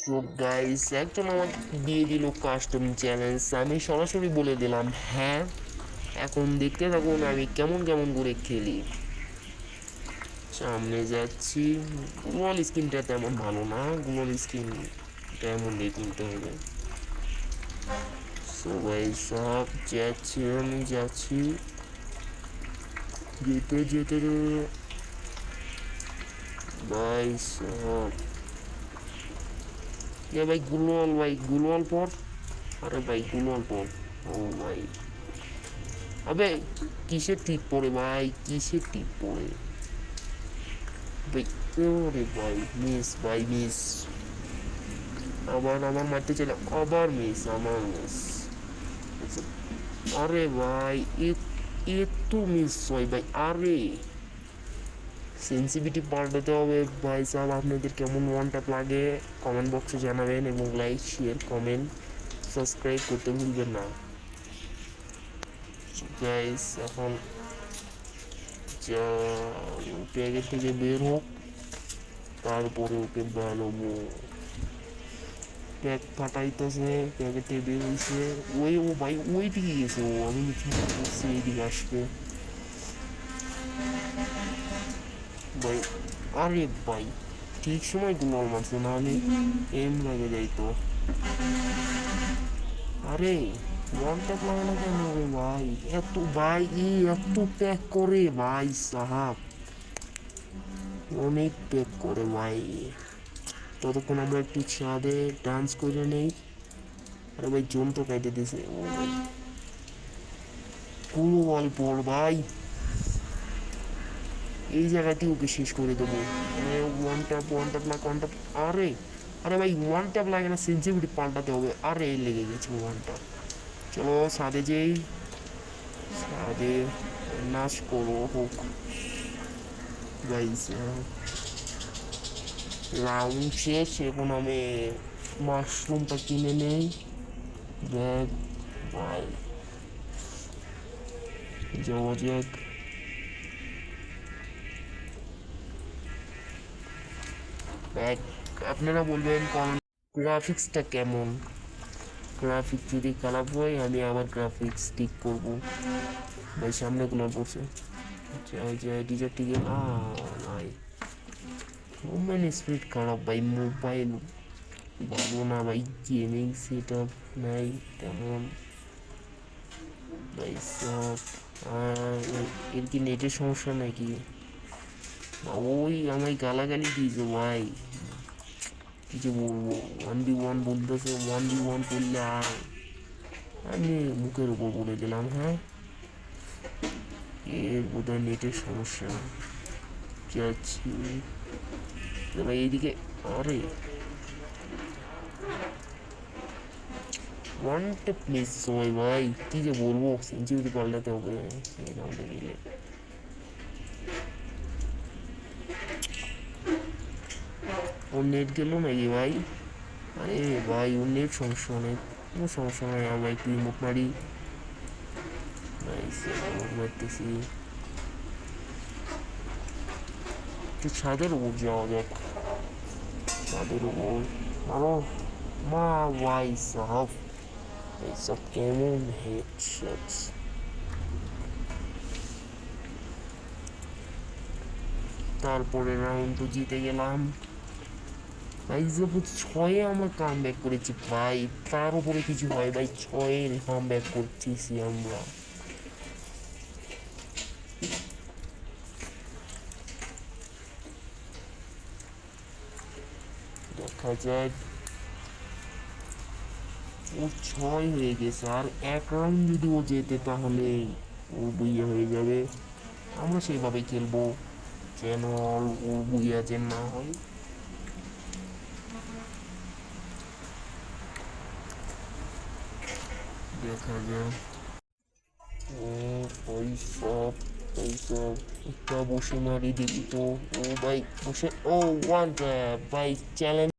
So guys একজন আমার দিয়ে দিল কাস্টম চ্যালেঞ্জ, আমি সরাসরি বলে দিলাম হ্যাঁ। এখন দেখতে থাকুন আমি কেমন কেমন করে খেলি। সামনে যাচ্ছি। গ্লোবাল স্ক্রিনটা তেমন ভালো না, গ্লোবাল স্ক্রিনটা এমন দিয়ে কিনতে হবে। সো গাইস সব যাচ্ছি, আমি যাচ্ছি, যেতে যেতে ভাই সব ভাই গ্লোবাল, ভাই গ্লোবাল পর, আরে ভাই গ্লোবাল পর। ও ভাই আবে কিসের টিপ পড়ে ভাই, কিসের টিপ পড়ে ভাই। ওরে ভাই মিস, ভাই মিস, আবার আমার মারতে চলে, আবার মিস, আমার মিস। আরে ভাই একটু মিস হয় ভাই। আরে সেন্সিটিভিটি পাল্টাতে হবে ভাই সাহেব। আপনাদের কেমন ওয়ান ট্যাপ লাগে কমেন্ট বক্সে জানাবেন, এবং লাইক শেয়ার কমেন্ট সাবস্ক্রাইব করতে ভুলবেন না গাইস। এখন যা প্যাকেট থেকে বের হোক, তারপরে ওকে বানাবো। প্যাক ফাটাইতেছে, প্যাকেট থেকে বের হয়েছে। ওই ও ভাই ওই দিকে গেছে, ও আমি চিন্তা করছি এইদিকে আসবে ভাই। আরে ভাই ঠিক সময় গুলো মারছে, নাহলে এম লাগে যাইতো। আরে ওয়ান ট্যাপ লাগানো কেন রে ভাই, এত ভাই এত প্যাক করে ভাই সাহাব, অনেক প্যাক করে ভাই। ততক্ষণ আমরা একটু ছাদে ডান্স করে নেই। আরে ভাই জোন তো কেটে দিছে। ও ভাই পুরো অল্প ভাই, এই জায়গাতেই ওকে শেষ করে দেবো। ওয়ান ট্যাপ, ওয়ান ট্যাপ না ওয়ান ট্যাপ। আরে আরে ভাই ওয়ান ট্যাপ লাগে না, সেন্সিটিভিটি পাল্টাতে হবে। আরে লেগে গেছে ওয়ান ট্যাপ। চলো সাদে যেই, সাদে নাচ করো হোক গাইস। রাউন্ড শেষ, এখন আমি মাশরুমটা কিনে নেই। দেখ ভাই যাওয়া যাক। দেখ আপনারা বলবেন গ্রাফিক্সটা কেমন। গ্রাফিক্স যদি খারাপ হয় আমি আবার গ্রাফিক্স ঠিক করবো ভাই। সামনে গুলো পড়ছে ডিজার টিকে ভাই। মোবাইল স্পিড খারাপ ভাই, মোবাইল ভালো না ভাই, গেমিং সেট আপ নাই তেমন ভাই সব। এর কি নেটের সমস্যা নাকি? ওই আমায় গালাগালি দিয়েছে ভাই, কিছু বলবো। 1v1 বলতেছে, 1v1 করলে আর আমি মুখের উপর বলে দিলাম হ্যাঁ। এর বোধহয় নেটের সমস্যা। যাচ্ছি ভাই এইদিকে। আরে ওয়ানটা প্লিজ সময় ভাই, কী যে বলবো, সেঞ্চুরি পাল্টাতে হবে সেই রাউন্ডে গেলে। ওর নেট গেল নাকি ভাই? আরে ভাই ওর নেট সমস্যা, অনেক কোনো সমস্যা নয়। আমরা একটু ইমোট মারি ভাই, ইমোট মারতেছি। একটু ছাদের উপর যাওয়া যাক, ছাদের উপর। আরো মা ভাই সাহাব, এইসব কেমন হেডশটস। তারপরে রাউন্ড তো জিতে গেলাম ভাই। যখন ছয়ে আমরা কাম ব্যাক করেছি ভাই, তার উপরে কিছু হয় ভাই, ছয়ে কাম ব্যাক করতেছি আমরা। দেখা যায় ও ছয় হয়ে গেছে, আর এক রাউন্ড যদি ও যেতে তাহলে ও বুইয়া হয়ে যাবে। আমরা সেইভাবে খেলবো যেন ও বুইয়া যেন না হয়। দেখা যায় ও ওইসব ওইসব একটা বসে মারি দেখি তো। ও ভাই বসে, ও ওয়ান ভাই চ্যালেঞ্জ।